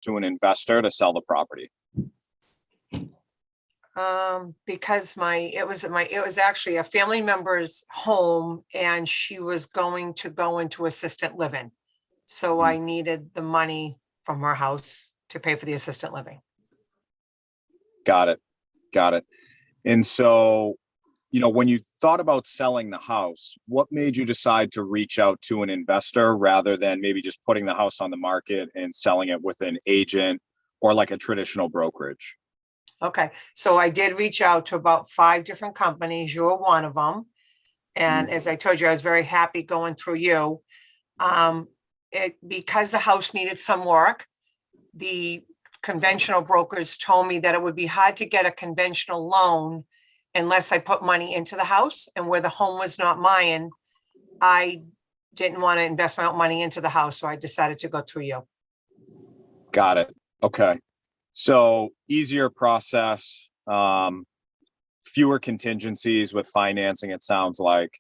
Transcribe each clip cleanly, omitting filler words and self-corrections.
to an investor to sell the property? Because it was actually a family member's home and she was going to go into assistant living. So I needed the money from her house to pay for the assistant living. Got it. Got it. And so, when you thought about selling the house, what made you decide to reach out to an investor rather than maybe just putting the house on the market and selling it with an agent or like a traditional brokerage? Okay, so I did reach out to about 5 different companies. You were one of them. And as I told you, I was very happy going through you. Because the house needed some work, the conventional brokers told me that it would be hard to get a conventional loan unless I put money into the house, and where the home was not mine, I didn't want to invest my own money into the house. So I decided to go through you. Got it. Okay. So easier process, fewer contingencies with financing, it sounds like.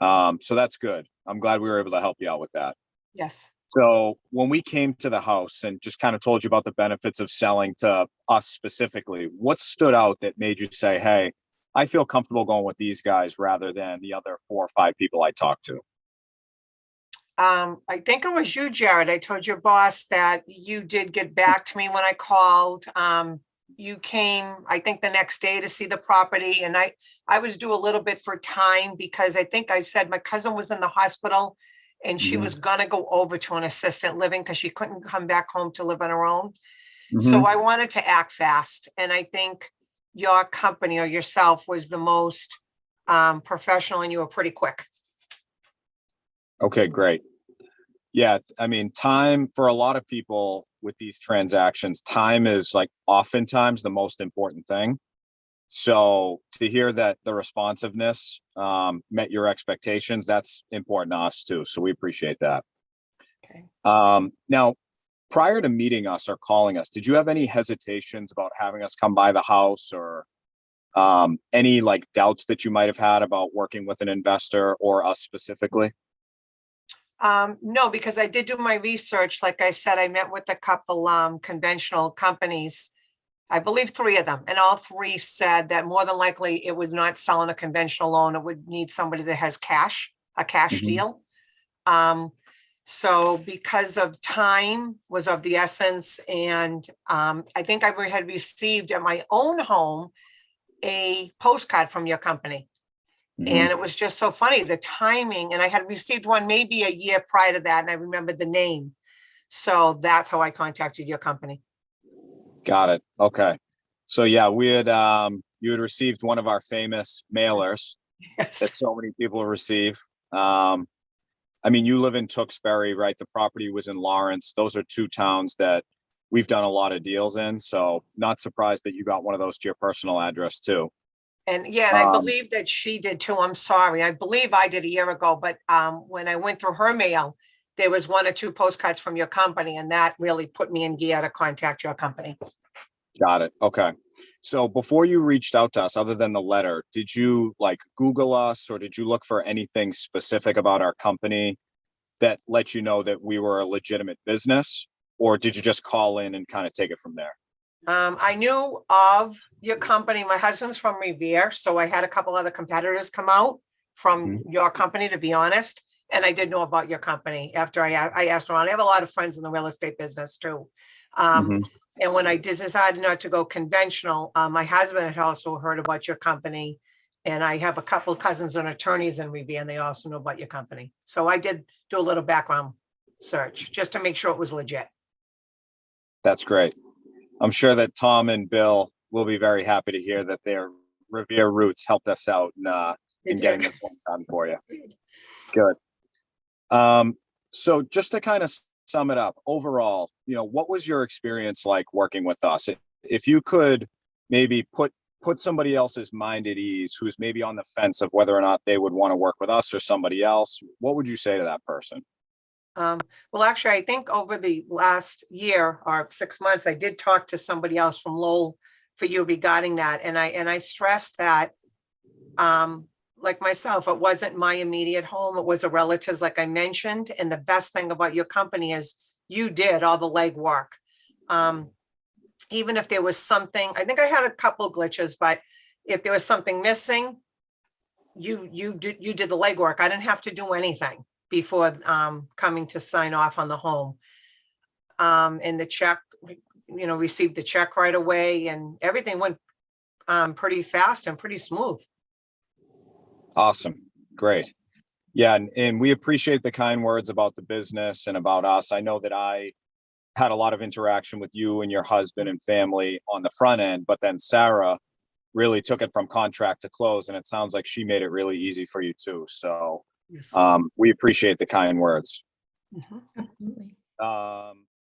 So that's good. I'm glad we were able to help you out with that. Yes. So when we came to the house and just kind of told you about the benefits of selling to us specifically, what stood out that made you say, hey, I feel comfortable going with these guys rather than the other 4 or 5 people I talked to? I think it was you, Jared. I told your boss that you did get back to me when I called. You came, I think, the next day to see the property, and I was due a little bit for time because I think I said my cousin was in the hospital and she was gonna go over to an assistant living because she couldn't come back home to live on her own. So I wanted to act fast, and I think your company or yourself was the most professional, and you were pretty quick. Okay, great. Yeah, I mean, time for a lot of people with these transactions, time is like oftentimes the most important thing. So to hear that the responsiveness met your expectations, that's important to us too. So we appreciate that. Okay. Now, prior to meeting us or calling us, did you have any hesitations about having us come by the house, or any like doubts that you might have had about working with an investor or us specifically? No, because I did do my research. Like I said, I met with a couple conventional companies, I believe 3 of them, and all 3 said that more than likely it would not sell on a conventional loan. It would need somebody that has cash, a cash deal. So because of time was of the essence, and I think I had received at my own home a postcard from your company. And it was just so funny, the timing, and I had received one maybe a year prior to that, and I remembered the name. So that's how I contacted your company. Got it. Okay. So yeah, we had you had received one of our famous mailers that Yes. so many people receive. I mean, you live in Tewksbury, right? The property was in Lawrence. Those are 2 towns that we've done a lot of deals in. So not surprised that you got one of those to your personal address too. And yeah, and I believe that she did too. I'm sorry. I believe I did a year ago, but when I went through her mail, there was 1 or 2 postcards from your company, and that really put me in gear to contact your company. Got it. Okay. So before you reached out to us, other than the letter, did you like Google us, or did you look for anything specific about our company that let you know that we were a legitimate business? Or did you just call in and kind of take it from there? I knew of your company. My husband's from Revere, so I had a couple other competitors come out from your company, to be honest. And I did know about your company after I asked around. I have a lot of friends in the real estate business too. And when I decided not to go conventional, my husband had also heard about your company. And I have a couple of cousins and attorneys in Revere, and they also know about your company. So I did do a little background search just to make sure it was legit. That's great. I'm sure that Tom and Bill will be very happy to hear that their Revere roots helped us out in getting this one done for you. Good. So just to kind of sum it up, overall, what was your experience like working with us? If you could maybe put somebody else's mind at ease who's maybe on the fence of whether or not they would want to work with us or somebody else, what would you say to that person? Well, actually, I think over the last year or 6 months, I did talk to somebody else from Lowell for you regarding that. And I stressed that, like myself, it wasn't my immediate home. It was a relative's, like I mentioned. And the best thing about your company is you did all the legwork. Even if there was something, I think I had a couple glitches, but if there was something missing, you did the legwork. I didn't have to do anything before coming to sign off on the home. And the check, received the check right away, and everything went pretty fast and pretty smooth. Awesome. Great. Yeah. And we appreciate the kind words about the business and about us. I know that I had a lot of interaction with you and your husband and family on the front end, but then Sarah really took it from contract to close. And it sounds like she made it really easy for you too. So Yes. we appreciate the kind words. Mhm. Absolutely.